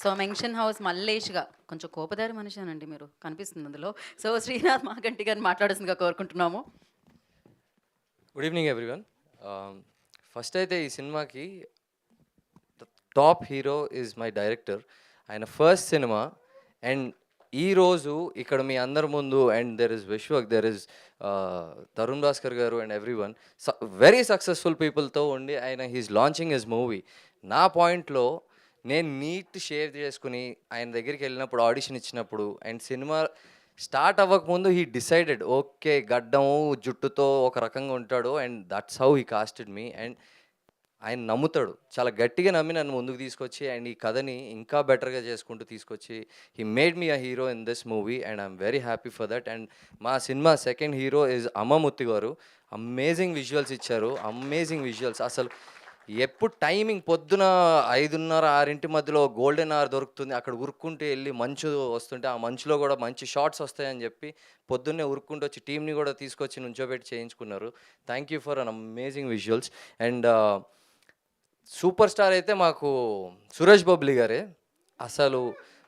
So mansion house మల్లేష్గా కొంచెం కోపదారి మనిషి మీరు కనిపిస్తుంది అందులో. సో శ్రీనాథ్ మాగంటి గారిని మాట్లాడాల్సిందిగా కోరుకుంటున్నాము. Good evening everyone. ఫస్ట్ అయితే ఈ సినిమాకి top hero is my director. ఆయన ఫస్ట్ సినిమా అండ్ ఈరోజు ఇక్కడ మీ అందరి ముందు and there is Vishwak, there is Tarun Bhaskar గారు and every one very successful పీపుల్తో ఉండి ఆయన హీస్ లాంచింగ్ హిస్ మూవీ. నా పాయింట్లో నేను నీట్ షేర్ చేసుకుని ఆయన దగ్గరికి వెళ్ళినప్పుడు ఆడిషన్ ఇచ్చినప్పుడు అండ్ సినిమా స్టార్ట్ అవ్వకముందు హీ డిసైడెడ్ ఓకే గడ్డము జుట్టుతో ఒక రకంగా ఉంటాడు and that's how he casted me. And ఆయన నమ్ముతాడు, చాలా గట్టిగా నమ్మి నన్ను ముందుకు తీసుకొచ్చి అండ్ ఈ కథని ఇంకా బెటర్గా చేసుకుంటూ తీసుకొచ్చి he made me a hero in this movie and I'm very happy for that. And మా సినిమా సెకండ్ హీరో ఇస్ అమ్మమూర్తి గారు. అమేజింగ్ విజువల్స్ ఇచ్చారు, అమేజింగ్ విజువల్స్. అసలు ఎప్పుడు టైమింగ్ పొద్దున 5:30, 6 మధ్యలో గోల్డెన్ అవర్ దొరుకుతుంది, అక్కడ ఉరుక్కుంటూ వెళ్ళి మంచు వస్తుంటే ఆ మంచులో కూడా మంచి షార్ట్స్ వస్తాయని చెప్పి పొద్దున్నే ఉరుక్కుంటూ వచ్చి టీంని కూడా తీసుకొచ్చి నుంచోబెట్టి చేయించుకున్నారు. Thank you for an amazing visuals. And super star అయితే మాకు సురేష్ బొబ్లీ గారే. అసలు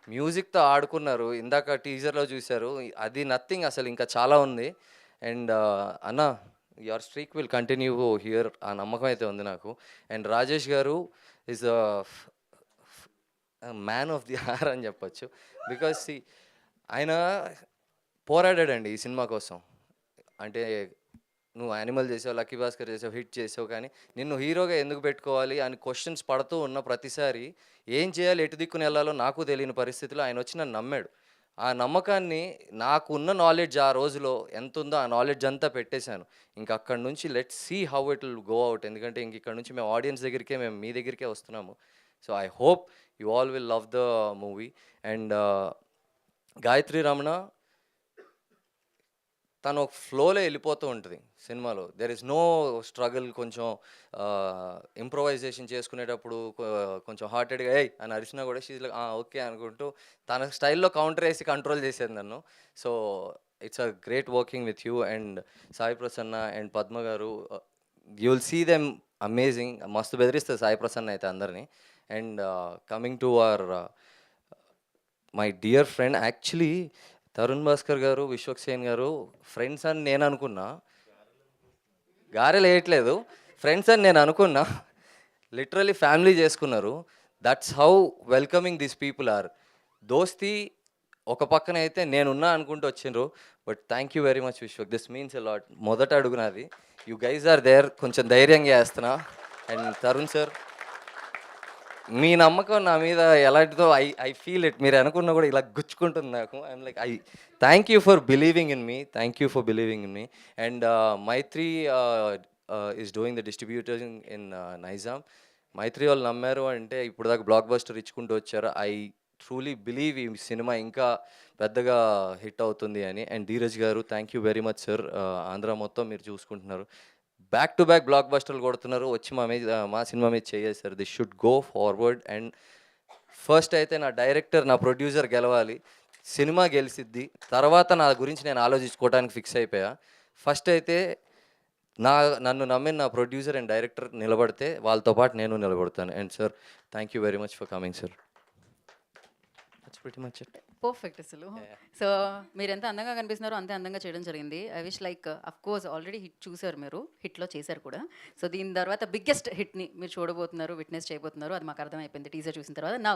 మ్యూజిక్తో ఆడుకున్నారు, ఇందాక టీజర్లో చూశారు, అది నథింగ్, అసలు ఇంకా చాలా ఉంది. అండ్ అన్న your streak will continue here, ఆ నమ్మకం అయితే ఉంది నాకు. And Rajesh garu is man of the hour అని చెప్పొచ్చు. బికాస్ ఆయన పోరాడాడండి ఈ సినిమా కోసం. అంటే నువ్వు యానిమల్ చేసావు, లక్కీ భాస్కర్ చేసావు, హిట్ చేసావు, కానీ నిన్ను హీరోగా ఎందుకు పెట్టుకోవాలి అని క్వశ్చన్స్ పడుతూ ఉన్న ప్రతిసారి ఏం చేయాలి, ఎటు దిక్కుని వెళ్ళాలో నాకు తెలియని పరిస్థితిలో ఆయన వచ్చి నన్ను నమ్మాడు. ఆ నమ్మకాన్ని నాకున్న నాలెడ్జ్ ఆ రోజులో ఎంత ఉందో ఆ నాలెడ్జ్ అంతా పెట్టేశాను. ఇంక అక్కడి నుంచి let's see how it will go out. ఎందుకంటే ఇంక ఇక్కడ నుంచి మేము ఆడియన్స్ దగ్గరికే, మేము మీ దగ్గరికే వస్తున్నాము. So I hope you all will love the movie. And Gayatri Ramana తను ఒక ఫ్లోలో వెళ్ళిపోతూ ఉంటుంది సినిమాలో. There is no struggle. కొంచెం ఇంప్రొవైజేషన్ చేసుకునేటప్పుడు కొంచెం హార్టెడ్గా ఏయ్ అని అరిచినా కూడా షీజ్ ఓకే అనుకుంటూ తన స్టైల్లో కౌంటర్ వేసి కంట్రోల్ చేసేది నన్ను. So it's a great working with you and Sai Prasanna and Padma గారు. You will see them amazing. మస్తు బెదిరిస్తుంది సాయి ప్రసన్న అయితే అందరినీ. And coming to our my dear friend, actually Tarun Bhaskar గారు, విశ్వక్ సేన్ గారు ఫ్రెండ్స్ అని నేను అనుకున్నా. గారెలు వేయట్లేదు, ఫ్రెండ్స్ అని నేను అనుకున్నా. లిటరలీ ఫ్యామిలీ చేసుకున్నారు. That's how welcoming these people are. దోస్తి ఒక పక్కన అయితే నేనున్నా అనుకుంటూ వచ్చిండ్రు. But thank you very much Vishwak, this means a lot. మొదట అడుగునది, యూ గైజ్ ఆర్ దేర్. కొంచెం ధైర్యంగా చేస్తున్నా. అండ్ తరుణ్ సార్, మీ నమ్మకం నా మీద ఎలాంటిదో ఐ ఫీల్ ఇట్. మీరు అనుకున్నా కూడా ఇలా గుచ్చుకుంటుంది నాకు. I'm like thank you for believing in me, thank you for believing in me. And Mythri is doing the distributing in Nizam. Mythri వాళ్ళు నమ్మారు అంటే ఇప్పుడు దాకా బ్లాక్ బస్టర్ ఇచ్చుకుంటూ వచ్చారు. ఐ ట్రూలీ బిలీవ్ ఈ సినిమా ఇంకా పెద్దగా హిట్ అవుతుంది అని. అండ్ ధీరజ్ గారు, thank you very much sir. Andhra మొత్తం మీరు చూసుకుంటున్నారు, బ్యాక్ టు బ్యాక్ బ్లాక్ బస్టర్లు కొడుతున్నారు, వచ్చి మా సినిమా మీద చేసేసారు. This should go forward. And first అయితే నా డైరెక్టర్, నా ప్రొడ్యూసర్ గెలవాలి. సినిమా గెలిసిద్ది, తర్వాత నా గురించి నేను ఆలోచించుకోవడానికి ఫిక్స్ అయిపోయా. ఫస్ట్ అయితే నన్ను నమ్మిన నా ప్రొడ్యూసర్ అండ్ డైరెక్టర్ నిలబడితే వాళ్ళతో పాటు నేను నిలబడతాను. And sir, thank you very much for coming sir. That's pretty much it. Perfect అసలు. సో మీరు ఎంత అందంగా కనిపిస్తున్నారో అంతే అందంగా చేయడం జరిగింది. I wish like of course already hit చూసారు, మీరు హిట్లో చేశారు కూడా. సో దీని తర్వాత బిగ్గెస్ట్ హిట్ని మీరు చూడబోతున్నారు, విట్నెస్ చేయబోతున్నారు, అది మాకు అర్థమైపోయింది టీజర్ చూసిన తర్వాత. నా